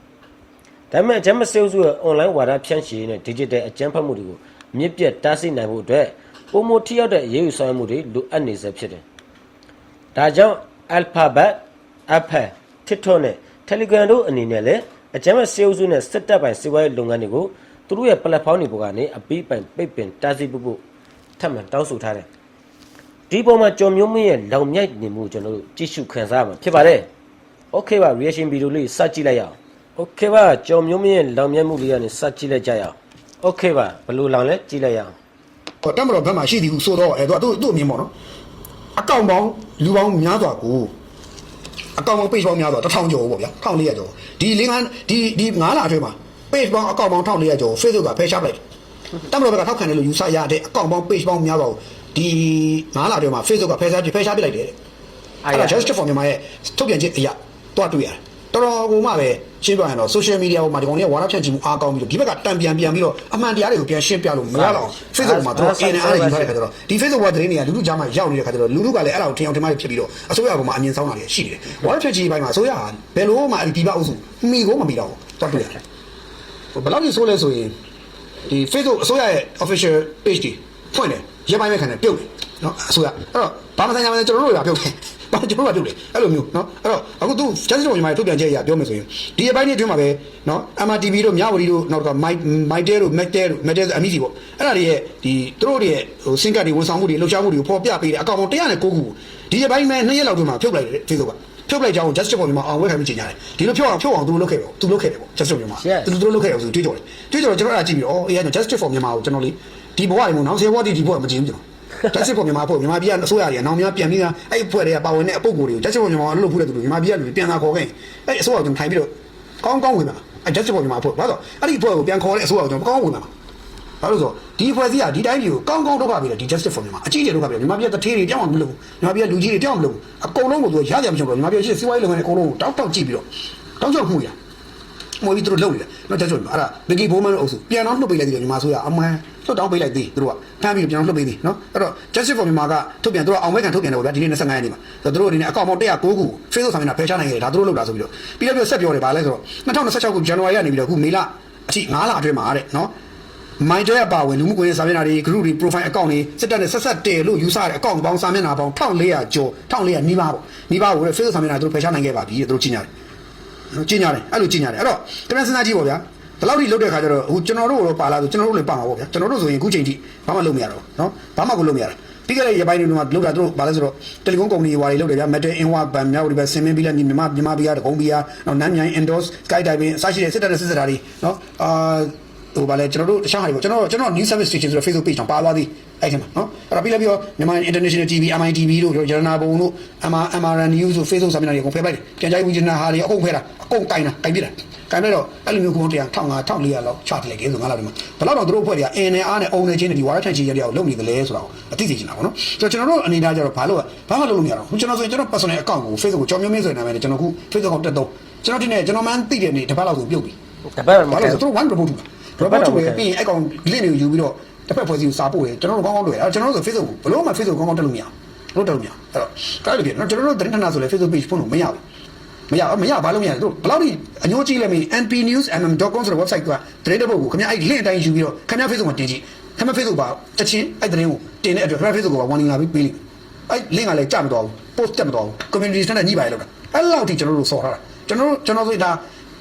ဒါပေမဲ့အကြမ်းဖက်စစ်အုပ်စုရဲ့ online ဝါဒဖြန့်ချီရေးနဲ့ digital အကြမ်းဖက်မှုတွေကိုမြစ်ပြတ်တားဆီးနိုင်ဖို့အတွက်ပုံမထိရောက်တဲ့အရေးယူဆောင်မှုတွေလိုအပ်နေစေဖြစ်တယ်ဒါကြောင့် Alphabet, Apple, TikTok နဲ့ Telegram တို့အနေနဲ့လည်းအကြမ်းဖက်စစ်အုပ်စုနဲ့စစ်တပ်ပိုင်းစီးပွားရေးလုပ်ငန်းတွေကိုသူတို့ရဲ့ platform တွေပေါ်ကနေအပိပိုင်ပိတ်ပင်တားဆီးဖို့ထပ်မံတောင်းဆိုထားတယ်ဒီပုံမှာကြော်မျိုးမင်းရဲ့လောင်မြိုက်နေမှုကျွန်တော်တို့ကြည့်ရှုခန်းစားရမှာဖြစ်ပါတယ် Okay ပါ reaction video လေးစကြည့်လိုက်ရအောင် Okay ပါကြော်မျိုးမင်းရဲ့လောင်မြိုက်မှုလေးကနေစကြည့်လိုက်ကြရအောင် Okay ပါဘယ်လိုလောင်လဲကြည့်လိုက်ရအောင်ဟောတမတော်ဘက်မှာရှိသည်ဟုဆိုတော့သူ့အမြင်ပေါ့နော်အကောင့်ပေါင်းလူပေါင်းများစွာကိုအကောင့်ပေါင်း page ပေါင်းများစွာ1000ကျော်ပေါ့ဗျာ1400ကျော်ဒီ9လအတွင်းမှာ page ပေါင်းအကောင့်ပေါင်း1400ကျော် Facebook ကဖယ်ရှားလိုက်တမတော်ဘက်ကထောက်ခံတယ်လို့ယူဆရတဲ့အကောင့်ပေါင်း page ပေါင်းများစွာကိုဒီ9လအတွင်းမှာ Facebook ကဖယ်ရှားပစ်လိုက်တယ်အဲ့ဒါ Justice for Myanmar ရဲ့ထုတ်ပြန်ချက်အရတွားတွေ့ရတယ်တော်တော်ကိုမှပဲရှင်းပြရင်တော့ social media ပေါ်မှာဒီကောင်တွေကဝါဒဖြန့်ချီမှုအားကောင်းပြီးတော့ဒီဘက်ကတံပြန်ပြီးတော့အမှန်တရားတွေကိုပြန်ရှင်းပြလို့မရတော့ Facebook မှာတော့ ANR ရေးထားတဲ့ခါကျတော့ဒီ Facebook ကသတင်းတွေကလူလူကြားမှာရောက်နေတဲ့ခါကျတော့လူလူကလည်းအဲ့ဒါကိုထင်အောင်ထင်မှားဖြစ်ပြီးတော့အစိုးရကမှအမြင်ဆောင်တာတွေရှိတယ်ဝါဒဖြန့်ချီပိုင်းမှာအစိုးရကဘယ်လို့မှအဲ့ဒီဒီဘအုပ်စုမိကိုမပြီးတော့တွားတွေ့ရတယ်ဘယ်လောက်ကြီးဆိုလဲဆိုရင်ဒီ Facebook အစိုးရရဲ့ official page တွေဖွင့်တယ်ရပိုင်းမဲ့ခံတယ်ပြုတ်တယ်နော်အစိုးရအဲ့တော့ဘာမှဆိုင်ရမယ်ကျွန်တော်တို့ကပြုတ်တယ်ဘာကျွန်တော်ကပြုတ်တယ်အဲ့လိုမျိုးနော်အဲ့တော့အခုသူ Justice for Myanmar ထုတ်ပြန်ချက်အရပြောမယ်ဆိုရင်ဒီအပိုင်းတွေအတွင်းမှာပဲနော် MRTV တို့မြဝတီတို့နောက်က Mindtel တို့ Mactel တို့ Mactel ဆို MEC ပေါ့အဲ့ဒါတွေရဲ့ဒီသူတို့တွေရဲ့ဟိုစင်ကတ်တွေဝန်ဆောင်မှုတွေလှုပ်ရှားမှုတွေကိုဖော်ပြပေးတယ်အကောင့်ပေါင်း109ခုဒီအပိုင်းမဲ့2ရက်လောက်တွင်းမှာဖြုတ်လိုက်တယ် Facebook ကဖြုတ်လိုက်ကြောင်း Justice for Myanmar အောင်ဝဲခံပြီးချိန်ကြတယ်ဒီလိုဖြုတ်အောင်သူလုပ်ခဲ့ပေါ့သူလုပ်ခဲ့တယ်ပေါ့ Justice for Myanmar သူတို့လုပ်ခဲ့တယ်ဆိုတွေးကြော်တယ်ကျွန်တော်အဲ့ဒါကြည့်ပြီးတော့အေးအဲ့ Justice for Myanmar ကိုကျွန်တော်လေဒီဘဝတွေမို့နောက်10ဘဝဒီဘဝမကြည့်ဘူးကျွန်တော်Justice for Myanmar မြန်မာပြည်ကအစိုးရတွေအနောင်များပြန်ပြီးသားအဲ့ဒီဖွဲ့တွေကပါဝင်တဲ့အပုဂ္ဂိုလ်တွေကို Justice for Myanmar လို့ဖူးတဲ့သူတွေမြန်မာပြည်ကလူတွေပြန်လာခေါ်ခဲ့အဲ့အစိုးရကထိုင်ပြီးတော့ကောင်းဝင်လာအဲ့ Justice for Myanmar ဖွဲ့ဘာလို့အဲ့ဒီဖွဲ့ကိုပြန်ခေါ်တဲ့အစိုးရကကျွန်တော်ကောင်းဝင်လာဘာလို့ဆိုဒီဖွဲ့စည်းကဒီတိုင်းပြည်ကိုကောင်းဒုက္ခပေးတယ်ဒီ Justice for Myanmar အကြီးကျယ်ဒုက္ခပေးတယ်မြန်မာပြည်ကတထေးတွေတောင်းအောင်မလုပ်ဘူးမြန်မာပြည်ကလူကြီးတွေတောင်းအောင်မလုပ်ဘူးအကုန်လုံးကိုသူရကြမချင်ဘူးမြန်မာပြည်ရှိစီးပွားရေးလုပ်ငန်းတွေအကုန်လုံးကိုတောက်ကြည့်ပြီးတော့တောက်ချောက်မှုရ မွေးပြီးသူတို့လုပ်နေတယ်နော်ချက်ချွတ်အဲ့ဒါမကီဘိုးမန်အုပ်စုပြန်တော့နှုတ်ပေးလိုက်တယ်ညီမဆိုရအမှန်လွတ်တောင်းပေးလိုက်သေးသူတို့ကဖမ်းပြီးပြန်တော့နှုတ်ပေးသေးနော်အဲ့တော့ Justice for Myanmar ကထုတ်ပြန်သူတို့အောင်မဲခံထုတ်ပြန်တယ်ပေါ့ဗျာဒီနေ့25ရက်နေ့မှာသူတို့အနေနဲ့အကောင့်ပေါင်း109ခု Facebook ဆောင်နေတာဖယ်ရှားနိုင်ခဲ့တယ်ဒါသူတို့လုပ်တာဆိုပြီးတော့ပြီးတော့ဆက်ပြောတယ်ဗာလဲဆိုတော့2026ခုဇန်နဝါရီကနေပြီးတော့ခုမေလအထိ9လအတွင်းမှာတဲ့နော်မိုင်းတဲအပါဝင်လူမှုကွန်ရက်စာမျက်နှာတွေ group တွေ profile account တွေစစ်တပ်နဲ့ဆက်ဆက်တယ်လို့ယူဆတဲ့ account ပေါင်းစာမျက်နှာပေါင်း1400ကျော်1400နီးပါးပေါ့နီးပါးကို Facebook စာမျက်နှာသူတို့ဖယ်ရှားနိုင်ခဲ့ပါပြီတဲ့သူတို့ကြီးညာတယ်အဲ့လိုကြီးညာတယ်အဲ့တော့တမန်စဉ်းစားကြည့်ပေါ့ဗျာဒီလောက်ထိလုပ်တဲ့ခါကျတော့ဟိုကျွန်တော်တို့တော့ပါလာဆိုကျွန်တော်တို့လည်းပါမှာပေါ့ဗျာကျွန်တော်တို့ဆိုရင်အခုချိန်ထိဘာမှလုပ်မရတော့နော်ဘာမှကိုလုပ်မရတာပြီးခဲ့တဲ့ရပိုင်းတွေမှာလုပ်တာတို့ဘာလဲဆိုတော့တယ်လီဖုန်းကုမ္ပဏီတွေလုပ်တယ်ဗျာ Metal Inwa ဘန်မြောက်ဒီဘက်ဆင်မင်းပြီးလဲမြန်မာပြည်ကတကုန်းပြည်ကနော်နမ်းမြိုင် Endorse Skydiving အစရှိတဲ့စစ်တပ်နဲ့စစ်တာတွေနော်ဟိုဗာလဲကျွန်တော်တို့တခြားဟာတွေပေါ့ကျွန်တော် New Service Station ဆိုတော့ Facebook page တောင်ပါသွားသေးအဲ့ဒီမှာနော်အဲ့တော့ပြီးလဲပြီးတော့မြန်မာ International TV MITV တို့ရတနာဘုံတို့ MRN News တို့ Facebook စာမျက်နှာတွေအကုန်ဖယ်ပလိုက်တယ်ပြန်ကြိုက်ဝင်ချင်တာဟာတွေအကုန်ဖယ်တာအကုန်ကင်တာကင်ပြစ်တာကင်ပြတော့အဲ့လိုမျိုးကုန်းတရား1400လောက်ချထလိုက်ခဲ့ဆိုငါလာဒီမှာဘယ်တော့တို့အဖွဲ့တွေက NR နဲ့ own နေချင်းဒီဝါရထန်ချီရတဲ့အောင်လုပ်နေတယ်လဲဆိုတော့အသိသိချင်တာပေါ့နော်ဆိုတော့ကျွန်တော်တို့အနေနဲ့ကျတော့ဘာလို့ဘာမှလုပ်လို့မရတော့ဘူးကျွန်တော်ဆိုရင်ကျွန်တော် personal account ကို Facebook ကိုကြောင်မျိုးမင်းဆိုတဲ့နာမည်နဲ့ကျွန်တော်ခု Facebook ကိုတက်တော့ကျွန်တော်ဒီနေ့ကျွန်တော်မှန်းသိတဲ့နေ့တစ်ပတ်လောက်ဆိုပြုတ်ပြီ တပတ်မ ဘာ ကဲ လို့သူတို့ one report ထုတ်တာ report ထုတ်ပြီးရင်အဲ့ကောင် link တွေကိုယူပြီးတော့တစ်ဖက်ဖွဲ့စည်းကိုစာပို့တယ်ကျွန်တော်တို့ကောင်းကောင်းတွေ့တယ်အဲ့ကျွန်တော်တို့ဆို Facebook ကိုဘလို့မှ Facebook ကောင်းကောင်းတက်လို့မရဘူးလို့တက်လို့မရအဲ့တော့ကားလို့ပြကျွန်တော်တို့သတင်းဌာနဆိုလဲ Facebook page ဖွင့်လို့မရဘူးမရဘာလို့မရလဲတို့ဘယ်လောက်ထိအညိုးကြီးလဲမင်း npnewsmm.com ဆိုတဲ့ website ကသတင်းတစ်ပုဒ်ကိုခင်ဗျအဲ့ link အတိုင်းယူပြီးတော့ခင်ဗျ Facebook မှာတင်ကြည့်ခင်ဗျ Facebook ပါချက်ချင်းအဲ့သတင်းကိုတင်တဲ့အတွက်ခင်ဗျ Facebook က warning လာပြီးပေးလိမ့်အဲ့ link ကလည်းကြမတော့ဘူး post တက်မတော့ဘူး community နဲ့ညှိပါလေလို့အဲ့လောက်ထိကျွန်တော်တို့စော်ထားတာကျွန်တော်ဆိုဒါ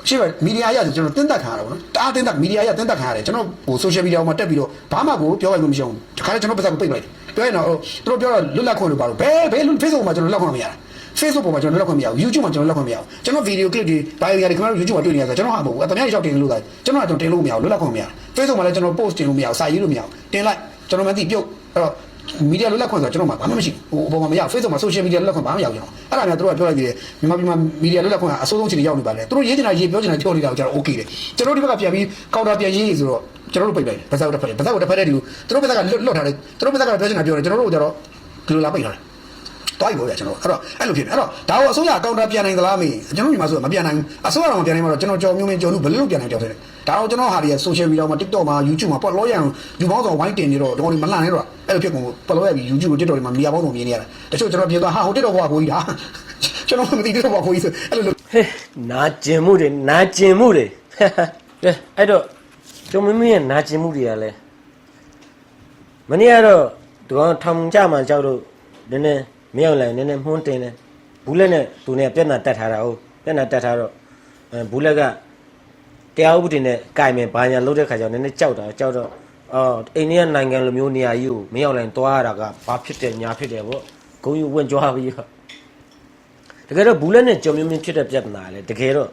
ရှိပါမီဒီယာရဆိုကျွန်တော်တင်းတက်ခံရတာပေါ့နော်တအားတင်းတက်မီဒီယာရတင်းတက်ခံရတယ်ကျွန်တော်ဟို social media မှာတက်ပြီးတော့ဘာမှကိုပြောရလို့မရှိဘူးတခါတည်းကျွန်တော်ပတ်သက်ကိုပိတ်လိုက်ပြောရင်တော့သူတို့ပြောတော့လွတ်လပ်ခွင့်လို့ပါတော့ဘယ် Facebook မှာကျွန်တော်လွတ်လပ်ခွင့်မရတာ Facebook ပေါ်မှာကျွန်တော်လွတ်လပ်ခွင့်မရဘူး YouTube မှာကျွန်တော်လွတ်လပ်ခွင့်မရဘူးကျွန်တော် video clip တွေ bio တွေခင်ဗျားတို့ YouTube မှာတွေ့နေရဆိုကျွန်တော်ဟာမဟုတ်ဘူးအတမရရောက်တင်လို့သားကျွန်တော်ကတင်လို့မရဘူးလွတ်လပ်ခွင့်မရဘူး Facebook မှာလည်းကျွန်တော် post တင်လို့မရဘူးစာရေးလို့မရဘူးတင်လိုက်ကျွန်တော်မှသိပြုတ်အဲ့တော့မီဒီယာလွတ်လပ်ခွင့်ဆိုတော့ကျွန်တော်မှဘာမှမရှိဘူးဟိုအပေါ်မှာမရ Facebook မှာ social media လွတ်လပ်ခွင့်ဘာမှမရဘူးကျွန်တော်အဲ့ဒါမျိုးသူတို့ကပြောလိုက်သေးတယ်မြန်မာပြည်မှာမီဒီယာလွတ်လပ်ခွင့်ကအစိုးဆုံးချိန်ရောက်နေပါလေသူတို့ရေးချင်တာရေးပြောချင်တာပြောနေတာကိုကျွန်တော် okay တယ်ကျွန်တော်ဒီဘက်ကပြန်ပြီး counter ပြန်ရေးဆိုတော့ကျွန်တော်တို့ပိတ်လိုက်ဗဇက်ကိုတစ်ဖက်တစ်ဖက်တဲ့ဒီလိုသူတို့ဘက်ကလွတ်ထားတယ်သူတို့ဘက်ကပြောချင်တာပြောတယ်ကျွန်တော်တို့ကျတော့ဒီလိုလာပိတ်ထားတယ်တော့ပြောရကျွန်တော်အဲ့လိုဖြစ်တယ်အဲ့တော့ဒါကိုအစိုးရအကောင့်တာပြန်နိုင်သလားမေးကျွန်တော်ညီမဆိုမပြန်နိုင်ဘူးအစိုးရတော့ပြန်နိုင်မှာတော့ကျွန်တော်ကြော်မျိုးမင်းကြော်လို့ဘယ်လိုပြန်နိုင်တော့တယ်ဒါတော့ကျွန်တော်ဟာတွေ social media မှာ TikTok မှာ YouTube မှာပေါ်လို့ရအောင်လူပေါင်းစုံဝိုင်းတင်နေတော့တော့မလှန်နေတော့အဲ့လိုဖြစ်ကုန်ပေါ်လို့ရပြီး YouTube ကို TikTok တွေမှာမီဒီယာပေါင်းစုံမြင်နေရတယ်တချို့ကျွန်တော်ပြောတာဟာဟို TikTok ဘွားကိုကြီးဒါကျွန်တော်မသိ TikTok ဘွားကိုကြီးဆိုအဲ့လိုဟဲ့နာကျင်မှုတွေကဲအဲ့တော့ကျွန်မမင်းရဲ့နာကျင်မှုတွေကလည်းမနေ့ကတော့ဒီကောင်ထောင်ကြမှာကြောက်တော့နည်းနည်းမရောက်လိုက်နည်းနည်းမှုန်းတင်တယ်ဘူးလက်နဲ့သူနဲ့ပြက်နာတက်ထားတာဟုတ်ပြက်နာတက်ထားတော့ဘူးလက်ကတရားဥပဒေနဲ့ကြိုင်မယ်ဘာညာလုပ်တဲ့ခါကျတော့နည်းနည်းကြောက်တော့အိန္ဒိယနိုင်ငံလိုမျိုးနေရာကြီးကိုမရောက်လိုက်သွားရတာကဘာဖြစ်တယ်ညာဖြစ်တယ်ပေါ့ဂုံယူဝင်ကြွားပြီးတကယ်တော့ဘူးလက်နဲ့ကြော်မြင်းဖြစ်တဲ့ပြဿနာလေတကယ်တော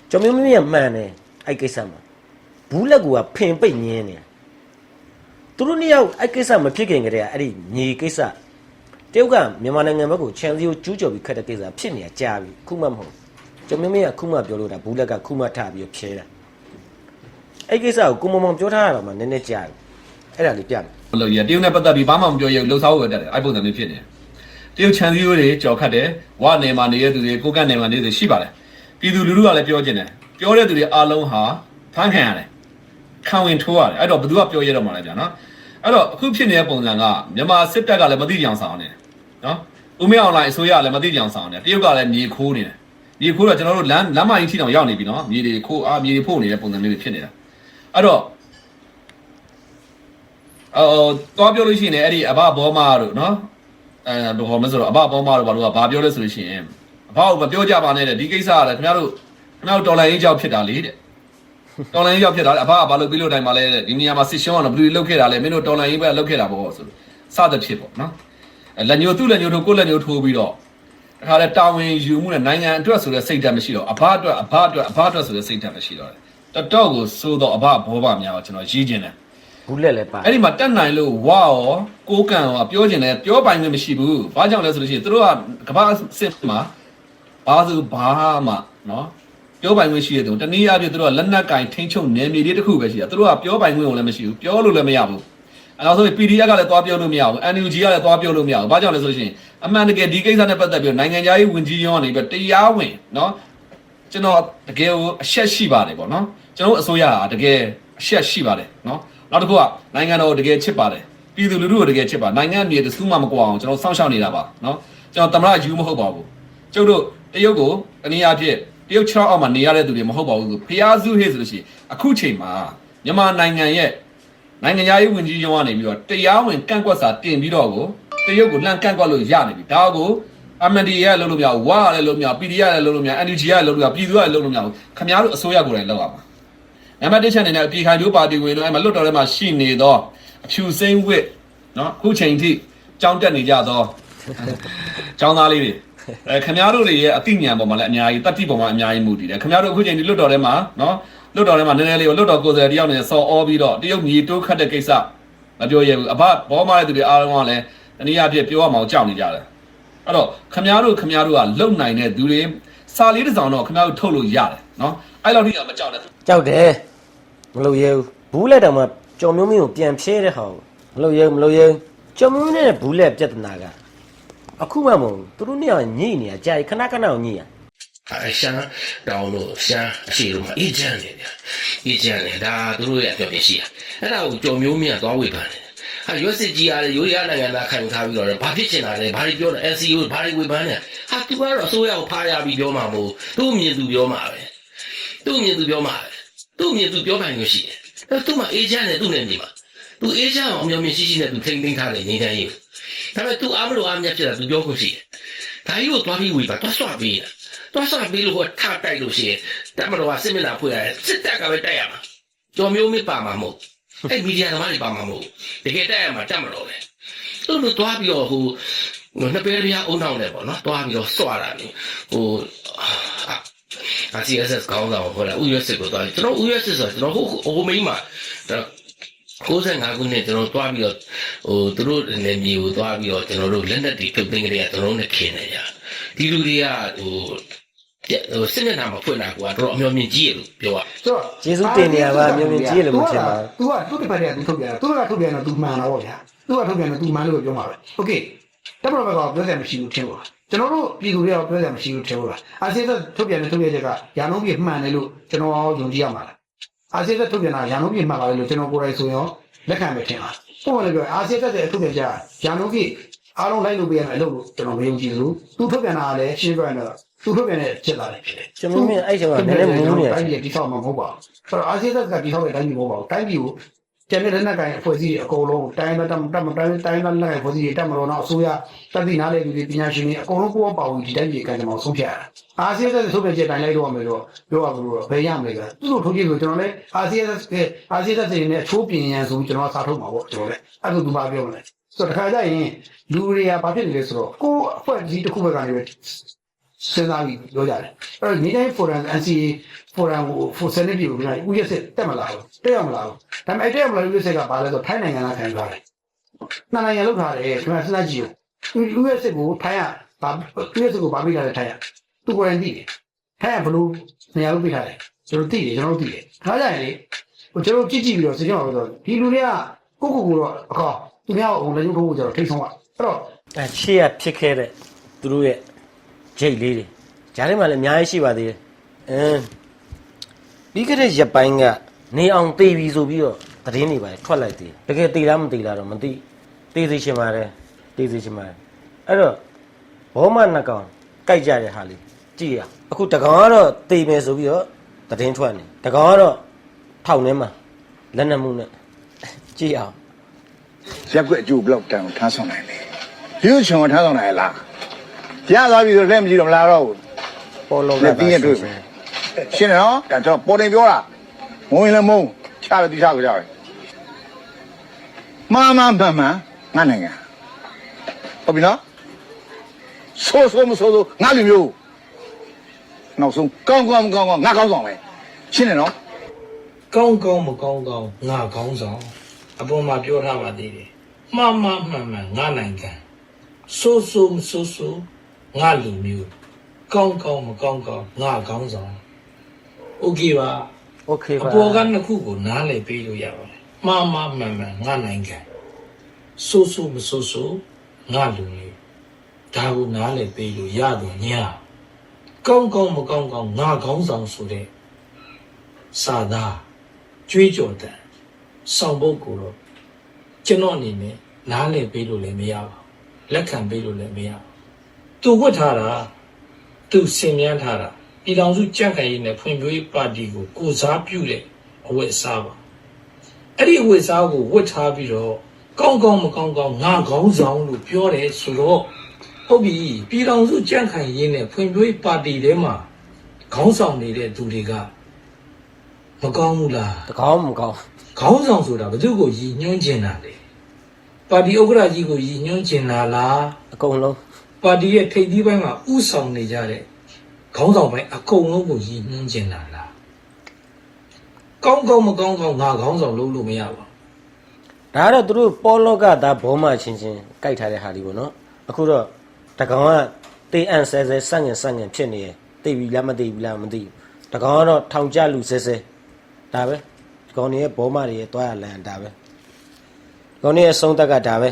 ့ကြော်မြင်းရမှန်တယ်အဲ့ကိစ္စမှာဘူးလက်ကဖင်ပိတ်ညင်းနေသူတို့နှစ်ယောက်အဲ့ကိစ္စမဖြစ်ခင်ကတည်းကအဲ့ဒီညီကိစ္စတယောက်ကမြန်မာနိုင်ငံဘက်ကိုခြံစည်းကိုကျူးကျော်ပြီးခတ်တဲ့ကိစ္စဖြစ်နေကြပြီခုမှမဟုတ်ကျွန်မမင်းကခုမှပြောလို့တာဘူးလက်ကခုမှထပြီးဖြဲတာအဲ့ကိစ္စကိုကိုမမောင်ပြောထားရတော့မှနည်းနည်းကြားတယ်အဲ့ဒါလေးပြမယ်လို့ရတရုတ်နဲ့ပတ်သက်ပြီးဘာမှမပြောရဘူးလှုပ်ရှားဖို့တက်တယ်အဲ့ပုံစံမျိုးဖြစ်နေတယ်တရုတ်ခြံစည်းရိုးတွေကြော်ခတ်တယ်ဝနေမှာနေတဲ့သူတွေကိုကန့်နေမှာနေတဲ့ရှိပါတယ်ပြည်သူလူထုကလည်းပြောကျင်တယ်ပြောတဲ့သူတွေအားလုံးဟာဖမ်းခံရတယ်ခံဝင်ထိုးရတယ်အဲ့တော့ဘယ်သူကပြောရတော့မှလဲဗျာနော်အဲ့တော့အခုဖြစ်နေတဲ့ပုံစံကမြန်မာစစ်တပ်ကလည်းမသိကြအောင်ဆောင်နေတယ်နော်ဦးမင်းအောင်လိုင်းအစိုးရကလည်းမသိကြအောင်ဆောင်နေတယ်တရုတ်ကလည်းမြေခိုးနေတယ်မြေခိုးတော့ကျွန်တော်တို့လမ်းမကြီးထိတောင်ရောက်နေပြီနော်မြေတွေခိုးမြေတွေဖို့နေတဲ့ပုံစံမျိုးတွေဖြစ်နေတာအဲ့တော့တော့ပြောလို့ရှိရင်အဲ့ဒီအဘဘောမတို့နော်ဘယ်ဟောမဆိုတော့အဘဘောမတို့ဘာလို့ကဘာပြောလဲဆိုလို့ရှိရင်အဘကိုမပြောကြပါနဲ့တဲ့ဒီကိစ္စကလည်းခင်ဗျားတို့တော်လိုင်းရေးကြောက်ဖြစ်တာလေတဲ့တော်လိုင်းရေးကြောက်ဖြစ်တာလေအဘကဘာလို့ပြီးလို့တိုင်းမှာလဲဒီနေရာမှာစစ်ရှုံးအောင်ဘယ်လိုလုပ်ခဲ့တာလဲမင်းတို့တော်လိုင်းရေးပဲလုပ်ခဲ့တာပေါ့ဆိုလို့စသဖြင့်ပေါ့နော်လက်ညိုသူ့လက်ညိုထိုးကိုလက်ညိုထိုးပြီးတော့တခါလဲတာဝန်ယူမှုနဲ့နိုင်ငံအတွက်ဆိုတဲ့စိတ်ဓာတ်မရှိတော့အဘအတွက်ဆိုတဲ့စိတ်ဓာတ်မရှိတော့တယ်တော်ကိုစိုးတော့အဘဘောပါများကျွန်တော်ရေးခြင်းတယ်ဘူးလက်လည်းပါအဲ့ဒီမှာတက်နိုင်လို့ဝါရောကိုးကန်ရောပြောခြင်းလည်းပြောပိုင်ခွင့်မရှိဘူးဘာကြောင့်လဲဆိုလို့ရှိရင်သူတို့ကကမ္ဘာစစ်မှာဘာမှနော်ပြောပိုင်ခွင့်ရှိတဲ့သူတနည်းအားဖြင့်သူတို့ကလက်နက်ကင်ထိန်းချုပ်နယ်မြေလေးတစ်ခုပဲရှိတာသူတို့ကပြောပိုင်ခွင့်လည်းမရှိဘူးပြောလို့လည်းမရဘူးအဲ့တော့ဆို PDF ကလည်းသွားပြောလို့မရဘူး NUG ကလည်းသွားပြောလို့မရဘူးဘာကြောင့်လဲဆိုလို့ရှိရင်အမှန်တကယ်ဒီကိစ္စနဲ့ပတ်သက်ပြီးနိုင်ငံခြားရေးဝန်ကြီးရောကနေပြီးတရားဝင်နော် ကျွန်တော်တကယ်ကိုအရှက်ရှိပါတယ်ပေါ့နော်ကျွန်တော်အစိုးရဟာတကယ်အရှက်ရှိပါတယ်နော်နောက်တစ်ခုကနိုင်ငံတော်တကယ်ချစ်ပါတယ်ပြည်သူလူထုကိုတကယ်ချစ်ပါနိုင်ငံမြေတစူးမှမကွာအောင်ကျွန်တော်စောင့်ရှောက်နေတာပါနော်ကျွန်တော်သမရယူမဟုတ်ပါဘူးကျုပ်တို့တရုတ်ကိုတနည်းအားဖြင့်တရုတ်6အောက်မှာနေရတဲ့သူတွေမဟုတ်ပါဘူးဆိုဖျားစုဟေ့ဆိုလို့ရှိရင်အခုချိန်မှာမြန်မာနိုင်ငံရဲ့နိုင်ငံရေးဝန်ကြီးရုံးကနေပြီးတော့တရားဝင်ကန့်ကွက်စာတင်ပြီးတော့ကိုတရုတ်ကိုလှမ်းကန့်ကွက်လို့ရနေပြီဒါကိုMND ရလို့လို့မရဝါရလို့မရ PD ရလို့လို့မရ NUG ရလို့လို့မရပြည်သူရလို့လို့မရခင်ဗျားတို့အစိုးရကိုယ်တိုင်လောက်ရမှာနံပါတ်1ချက်အနေနဲ့အပြည်ခိုင်မျိုးပါတီဝင်တို့အဲ့မှာလွတ်တော်ထဲမှာရှိနေတော့အဖြူစိမ့်ဝစ်နော်အခုချိန်ထိကြောင်းတက်နေကြတော့ကျောင်းသားလေးတွေခင်ဗျားတို့တွေရဲ့အသိဉာဏ်ပေါ်မှာလည်းအများကြီးတတိပေါ်မှာအများကြီးမူတည်တယ်ခင်ဗျားတို့အခုချိန်ထိလွတ်တော်ထဲမှာနော်လွတ်တော်ထဲမှာနည်းနည်းလေးလွတ်တော်ကိုယ်စားတယောက်နေစော်ဩပြီးတော့တရုတ်မြေတိုးခတ်တဲ့ကိစ္စမပြောရဘူးအဘဘောမတဲ့သူတွေအားလုံးကလည်းတနည်းအားဖြင့်ပြောရမှာကြောက်နေကြတယ်အဲ့တော့ခမ ्या တို့ကလုံနိုင်တဲ့သူတွေစာလေးတစ်စောင်တော့ခမ ्या တို့ထုတ်လို့ရတယ်နော်အဲ့လောက်ထိကမကြောက်နဲ့ကြောက်တယ်မလို့ရဲဘူးလက်တောင်မှကြော်မျိုးမျိုးကိုပြန်ဖြဲတဲ့ဟောမလို့ရဲကြော်မျိုးနဲ့ဘူးလက်ပြဿနာကအခုမှမဟုတ်သူတို့เนี่ยညိနေကြခဏကိုညိရအရှာတောင်းလို့ရှာအရှိလို့မအေးချမ်းနေတယ်အေးချမ်းနေဒါသူတို့ရဲ့အပြောပြရှိတာအဲ့ဒါကိုကြော်မျိုးမြတ်သွားဝေဖန်တယ်ရွက်စစ်ကြီးရတယ်ရိုးရနိုင်ငံသားခံထားပြီးတော့ဘာဖြစ်ချင်တာလဲဘာတွေပြောလဲ NCO ဘာတွေဝေဖန်လဲဟာသူကတော့အစိုးရကိုဖားရပြီးပြောမှာမဟုတ်သူ့မြင်သူပြောမှာပဲသူ့မြင်သူပြောပိုင်လို့ရှိတယ်သူ့မှာအေးချမ်းတယ်သူ့နဲ့ညီမှာသူအေးချမ်းအောင်အမျိုးမျိုးရှိရှိနဲ့သူထိမ့်သိမ်းထားတယ်ငြိမ်းချမ်းရေးဒါပေမဲ့သူအားမလို့အားမြတ်ဖြစ်တာသူပြောခွင့်ရှိတယ်ဒါကြီးကိုသွားပြီးဝေဖန်သွားဆွပြီးလို့ဟိုထားတိုက်လို့ရှိရင်တမတော်ကစစ်မျက်နှာဖွင့်ရတယ်စစ်တပ်ကပဲတိုက်ရမှာကြော်မျိုးမပါမှာမဟုတ်အဲ့မီဒီယာသမားတွေပါမှာမဟုတ်တကယ်တိုက်ရမှာတတ်မလို့ပဲသူတို့သွားပြီးတော့ဟိုနှစ်ပဲပြားအုံထောင်းတယ်ပေါ့နော်သွားပြီးတော့စွာတာလေဟိုCSS ကောင်းတာဟိုလားဥရစစ်ကိုသွားကျွန်တော်ဥရစစ်ဆိုကျွန်တော်ဟိုမိန်းမှာ95ခုနှစ်ကျွန်တော်သွားပြီးတော့ဟိုသူတို့လည်းမြေကိုသွားပြီးတော့ကျွန်တော်တို့လက်နက်တွေပြုတ်သိမ်းကြတယ်ကျွန်တော်တို့နဲ့ခင်းနေကြဒီလူတွေကဟိုစစ်မျက်နှာမှာဖွင့်တာကတော့အမျိုးမြင့်ကြီးရလို့ပြောရဆိုတော့ကျေးဇူးတင်နေရပါအမျိုးမြင့်ကြီးရလို့မထင်ပါဘူး तू ကသူ့တစ်ဖက်ကသူထုတ်ပြန်တာသူကထုတ်ပြန်တော့ तू မှန်တာပေါ့ဗျာ तू ကထုတ်ပြန်တော့ तू မှန်လို့ပြောမှာပဲโอเคတမတော်ဘက်ကပြောစရာမရှိဘူးထင်ပါကျွန်တော်တို့ပြည်သူတွေကပြောစရာမရှိဘူးထင်ပါအာဆီယံထုတ်ပြန်တဲ့ထုတ်ပြန်ချက်ကရာနှုန်းပြည့်မှန်တယ်လို့ကျွန်တော်ယုံကြည်ရမှာလားအာဆီယံထုတ်ပြန်တာရာနှုန်းပြည့်မှန်ပါလေလို့ကျွန်တော်ကိုယ်တိုင်ဆိုရင်လက်ခံမယ်ထင်ပါပုံမှန်လည်းပြောအာဆီယံရဲ့ထုတ်ပြန်ချက်ရာနှုန်းပြည့်အားလုံးလိုက်လို့ပြရမယ်လို့ကျွန်တော်မယုံကြည်ဘူး तू ထုတ်ပြန်တာလည်းရှင်းပြရမယ်သူထုတ်ပြန်တဲ့ချက်လာတယ်ဖြစ်တယ်ကျွန်တော်မြင်အဲ့ချိန်မှာနည်းနည်းမူးနေတယ်တိုင်းပြည်တိဆောက်မှာမဟုတ်ပါဘူးဆိုတော့အာဆီယံကတိဆောက်တဲ့တိုင်းပြည်မဟုတ်ပါဘူးတိုင်းပြည်ကိုကျန်တဲ့လက်နက်ကိုင်အဖွဲ့အစည်းတွေအကုန်လုံးတိုင်းလက်နက်ကိုင်အဖွဲ့အစည်းတွေတက်မလို့တော့အစိုးရတက်ပြီးနားလေလူတွေပညာရှင်တွေအကုန်လုံးကိုပေါ့ဒီတိုင်းပြည်ကံကြမ္မာဆုံးဖြတ်ရတာအာဆီယံကထုတ်ပြန်ချက်တိုင်းလိုက်တော့မယ်လို့ပြောရဘူးဘယ်ရမလဲကသူတို့ထုတ်ကြည့်လို့ကျွန်တော်လည်းအာဆီယံစီနဲ့အချိုးပြင်ရန်ဆိုပြီးကျွန်တော်စာထုတ်မှာပေါ့ကျွန်တော်လည်းအဲ့ဒါသူဘာပြောမလဲဆိုတော့တခါကျရင်လူတွေကဘာဖြစ်နေလဲဆိုတော့ကိုအဖွဲ့အစည်းတစ်ခုဘက်ကနေပဲစဉ်းစားပြီးပြောကြတယ်အဲ့တော့ဒီတိုင်း forum NCA forum ကိုစနစ်ပြည်ကိုပြန်ဥရစစ်တက်မလာဘူးတက်ရမလာဘူးဒါပေမဲ့တက်ရမလာဘူးဥရစစ်ကဘာလဲဆိုထိုင်းနိုင်ငံကခံထားတယ်နှစ်နိုင်ငံလောက်ထားတယ်ခင်ဗျာစဉ်းစားကြည့်ဦးဥရစစ်ကိုထိုင်းကဘာဥရစစ်ကိုဘာပြီးထားလဲထိုင်းကသူကိုယ်တိုင်သိတယ်ထိုင်းကဘလို့နေရာလို့ပြီးထားတယ်ကျွန်တော်သိတယ်ဒါကြရင်လေဟိုကျွန်တော်ကြည့်ပြီးတော့စဉ်းစားပါတော့ဒီလူတွေကကိုတော့အကောသူများကိုလည်းရုပ်ထိုးဖို့ကျတော့ထိတ်ဆုံးอ่ะအဲ့တော့ရှေ့ကဖြစ်ခဲ့တဲ့သူတို့ရဲ့ဂျိတ်လေးတွေဂျားထဲမှာလည်းအများကြီးရှိပါသေးတယ်ပြီးခဲ့တဲ့ရက်ပိုင်းကနေအောင်တေးပြီဆိုပြီးတော့သတင်းတွေပါထွက်လိုက်သေးတယ်တကယ်တေးလားမတေးလားတော့မသိတေးသေးချင်ပါတယ်အဲ့တော့ဘောမနှစ်ကောင်ကြိုက်ကြတဲ့ဟာလေးကြည့်ရအခုတကောင်ကတော့တေးမယ်ဆိုပြီးတော့သတင်းထွက်နေတကောင်ကတော့ထောက်ထဲမှာလက်နက်မှုနဲ့ကြည့်အောင်ရက်ွက်အကျိုးဘလောက်တန်ထားဆောင်နိုင်လဲဒီလိုချောင်းထားဆောင်နိုင်လားရသွားပြီဆိုလက်မကြည့်တော့မလားတော့ဘူးပေါ်လုံးကတင်းရတွေ့မယ်ရှင်းတယ်နော်ဒါတော့ပေါ်တင်ပြောတာမုံရင်လည်းမုံချတယ်တိချကြကြတယ်မမငါနိုင်ငံဟုတ်ပြီနော်ဆိုးမဆိုးငါလူမျိုးနောက်ဆုံးကောင်းငါကောင်းဆောင်ပဲရှင်းတယ်နော်ကောင်းမကောင်းငါကောင်းဆောင်အပေါ်မှာပြောထားပါသေးတယ်မှန်ငါနိုင်ငံဆိုးမဆိုးငါလူမျိုးကောင်းမကောင်းငါကောင်းဆောင်โอเคပါအပေါ်ကနှစ်ခုကိုနားလည်ပေးလို့ရပါတယ်မှန်ငါနိုင်ငံဆိုးမဆိုးငါလူမျိုးဒါကိုနားလည်ပေးလို့ရတော့ညာ ကောင်းကောင်းမကောင်းကောင်းငါခေါင်းဆောင်ဆိုတဲ့စာသားကြွေးကြော်တဲ့ဆောင်ပုဒ်ကိုတော့ကျွန်တော်အနေနဲ့နားလည်ပေးလို့လည်းမရပါဘူးလက်ခံပေးလို့လည်းမရဘူးသူဝတ်ထားတာသူဆင်မြန်းထားတာပြည်ထောင်စုကြံ့ခိုင်ရေးနဲ့ဖွံ့ဖြိုးရေးပါတီကိုကိုစားပြုတဲ့အဝတ်အစားပါအဲ့ဒီအဝတ်အစားကိုဝတ်ထားပြီးတော့ကောင်းကောင်းမကောင်းကောင်းငါခေါင်းဆောင်လို့ပြောတယ်ဆိုတော့ဟုတ်ပြီပြည်ထောင်စုကြံ့ခိုင်ရေးနဲ့ဖွံ့ဖြိုးရေးပါတီထဲမှာခေါင်းဆောင်နေတဲ့သူတွေကမကောင်းဘူးလား တကောင်းမကောင်း ခေါင်းဆောင်ဆိုတာဘယ်သူကိုရည်ညွှန်းခြင်းတာလဲပါတီဥက္ကဋ္ဌကြီးကိုရည်ညွှန်းခြင်းတာလား အကုန်လုံး ပါတီရဲ့ထိပ်သီးပိုင်းမှာဥဆောင်နေကြတဲ့ခေါင်းဆောင်ပိုင်းအကုန်လုံးကိုရည်ညွှန်းခြင်းတာလားကောင်းကောင်းမကောင်းကောင်းငါခေါင်းဆောင်လုပ်လို့မရပါဘူး ဒါကတော့သူတို့ပေါ်လောကသားဘောမချင်းချင်းကြိုက်ထားတဲ့ဟာဒီပေါ့နော်အခုတော့တကောင်ကတေးအန်ဆဲဆဲစန့်ငင်ဖြစ်နေရသိပြီလားမသိဘူးလားမသိဘူးတကောင်ကတော့ထောင်ကျလူဆဲဆဲဒါပဲဒီကောင်တွေရဲ့ဘောမတွေရဲ့တွားရလန်ဒါပဲဒီကောင်တွေရဲ့ဆုံးသက်ကဒါပဲ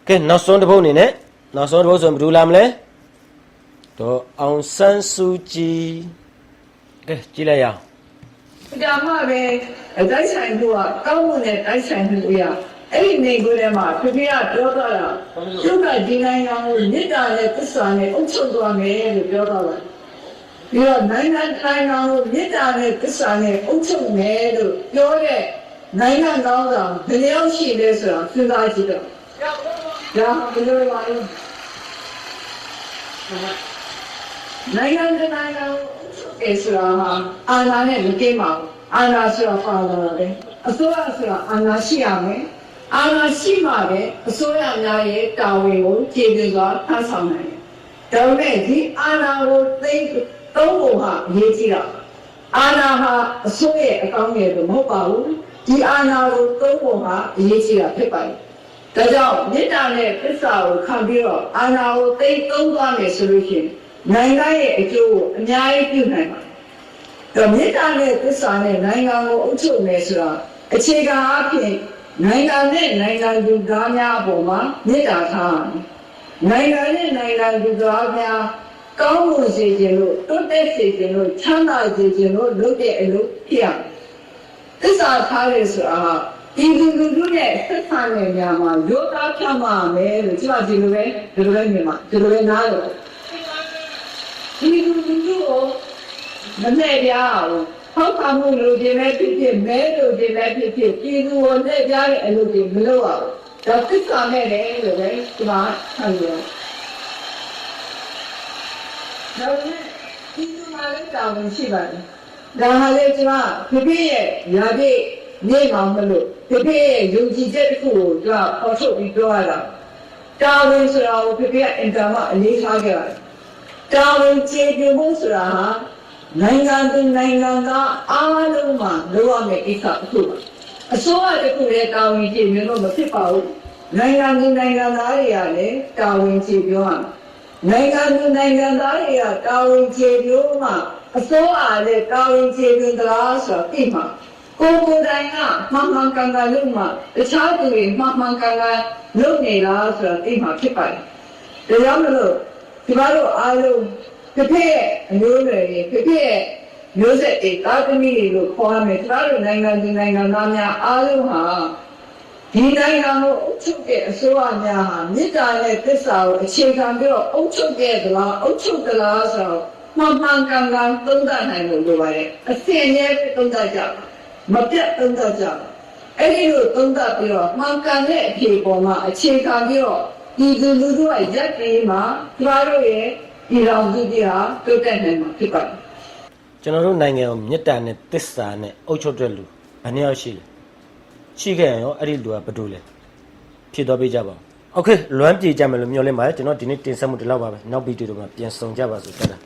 ကဲနောက်ဆုံးတစ်ပုတ်အနေနဲ့နောက်ဆုံးတစ်ပုတ်ဆိုရင်ဘယ်လိုလာမလဲတော့အောင်ဆန်းစုကြည်ကဲကြည့်လိုက်ရအောင် ဒါမှပဲအတိုက်ဆိုင်မှုကကောင်းမှုနဲ့တိုက်ဆိုင်မှုရအဲ့ဒီနေကိုယ်ထဲမှာဖေဖေကပြောသွားတာကျုပ်ကဒီနိုင်ငံကိုမြစ်တာနဲ့သစ္စာနဲ့အုပ်ချုပ်သွားမယ်လို့ပြောသွားတယ်ပြီးတော့နိုင်ငံကိုမြစ်တာနဲ့သစ္စာနဲ့အုပ်ချုပ်မယ်လို့ပြောတဲ့နိုင်ငံကောင်းဆောင်ဘယ်လိုရှိလဲဆိုတာစဉ်းစားကြည့်တော့ဒါဘယ်လိုပါလဲနိုင်ငံကိုဆိုတာဟာအာဏာနဲ့မကင်းပါဘူးအာဏာဆိုတာပါလာတယ်အစိုးရဆိုတာအာဏာရှိရမယ်အာဏာရှိမှပဲအစိုးရများရဲ့တာဝန်ကိုကျေပြစွာထမ်းဆောင်နိုင်တယ်ဒါပေမဲ့ဒီအာဏာကိုသုံးဖို့ဟာအရေးကြီးတာအာဏာဟာအစိုးရအကောင်းရဲ့မဟုတ်ပါဘူးဒီအာဏာကိုသုံးဖို့ဟာအရေးကြီးတာဖြစ်ပါတယ်ဒါကြောင့်မေတ္တာနဲ့သစ္စာကိုခံပြီးတော့အာဏာကိုသုံးသွားမယ်ဆိုလို့ရှိရင်နိုင်ငံရဲ့အကျိုးကိုအများကြီးပြုနိုင်ပါတယ်။ဒါမေတ္တာနဲ့သစ္စာနဲ့နိုင်ငံကိုအုပ်ချုပ်မယ်ဆိုတာအခြေခံအဖြစ်နိုင်ငံနဲ့နိုင်ငံသူသားများအပေါ်မှာမေတ္တာထားရတယ်။နိုင်ငံနဲ့နိုင်ငံသူသားများကောင်းမှုစေခြင်းလို့တိုးတက်စေခြင်းလို့ချမ်းသာစေခြင်းလို့လုပ်တဲ့အလုပ်ဖြစ်ရမယ်။သစ္စာထားရဆိုတာဒီလူတို့ရဲ့သက်သာတဲ့နေရာမှာရိုးသားဖြတ်မှာမယ်လို့ကျွန်တော်ဒီလိုပဲမြင်မှာဒီလိုပဲနားလို့ဒီလူကိုမနဲ့ပြအောင်ဟောက်ပါမှုလူတွေလည်းဖြစ်ဖြစ်မဲလူတွေလည်းဖြစ်ဖြစ်ပြည်သူကိုနဲ့ပြတဲ့အလုပ်တွေမလုပ်အောင်ဒါသစ္စာနဲ့လေလို့ပဲဒီမှာဆံရဒါနဲ့ဒီမှာလည်းတောင်းရှိပါတယ်ဒါဟာလေကျွန်မဖေဖေရဲ့ရာပြည့်နေမှာမလို့ဖေဖေရဲ့ယုံကြည်ချက်တစ်ခုကိုကျွန်တော်ပေါ်ထုတ်ပြီးပြောရတာတာဝန်ဆိုတာကိုဖေဖေကအင်တာမအလေးထားခဲ့ပါတယ်တာဝန်ကျေပြဖို့ဆိုတာဟာနိုင်ငံသူနိုင်ငံသားအားလုံးမှာလိုအပ်တဲ့ကိစ္စတစ်ခုပါအစိုးရတစ်ခုလည်းတာဝန်ကျေပြလို့မဖြစ်ပါဘူးနိုင်ငံသူနိုင်ငံသားတွေကလည်းတာဝန်ကျေပြရမယ်နိုင်ငံသူနိုင်ငံသားတွေကတာဝန်ကျေပြမှအစိုးရလည်းတာဝန်ကျေပြသလားဆိုတာသိမှာကိုယ်တိုင်ကမှန်မှန်ကန်ကန်လုပ်မှတခြားသူတွေမှန်မှန်ကန်ကန်လုပ်နေလားဆိုတာသိမှာဖြစ်ပါတယ်ဒါကြောင့်မလို့ဒီမှာတော့အားလုံးတစ်ဖက်ရဲ့အမျိုးတွေတစ်ဖက်ရဲ့မျိုးဆက်တွေတာသမီတွေလို့ခေါ်ရမယ်ဒီမှာတော့နိုင်ငံသူနိုင်ငံသားများအားလုံးဟာဒီနိုင်ငံကိုအုပ်ချုပ်တဲ့အစိုးရများဟာမေတ္တာနဲ့သစ္စာကိုအခြေခံပြီးတော့အုပ်ချုပ်ခဲ့သလားအုပ်ချုပ်သလားဆိုတော့မှန်မှန်ကန်ကန်သုံးသပ်နိုင်လို့လိုပါတယ်အစဉ်အမြဲသုံးသပ်ကြမပြတ်သုံးသပ်ကြအဲ့ဒီလိုသုံးသပ်ပြီးတော့မှန်ကန်တဲ့အဖြေပေါ်မှာအခြေခံပြီးတော့ဒီလူတို့ရဲ့ရက်တွေမှာကျမတို့ရဲ့ဒီတော်သူတွေဟာတိုးတက်နိုင်မှာဖြစ်ပါတယ် ကျွန်တော်တို့နိုင်ငံကိုမေတ္တာနဲ့သစ္စာနဲ့အုပ်ချုပ်တဲ့လူဘယ်နှယောက်ရှိလဲရှိခဲ့ရင်ရောအဲ့ဒီလူကဘယ်သူလဲဖြည့်တော့ပေးကြပါဦးโอเคလွမ်းပြေကြမယ်လို့မျှော်လင့်ပါတယ်ကျွန်တော်ဒီနေ့တင်ဆက်မှုဒီလောက်ပါပဲနောက်ဗီဒီယိုမှာပြန်ဆောင်ကြပါစို့တက်တာ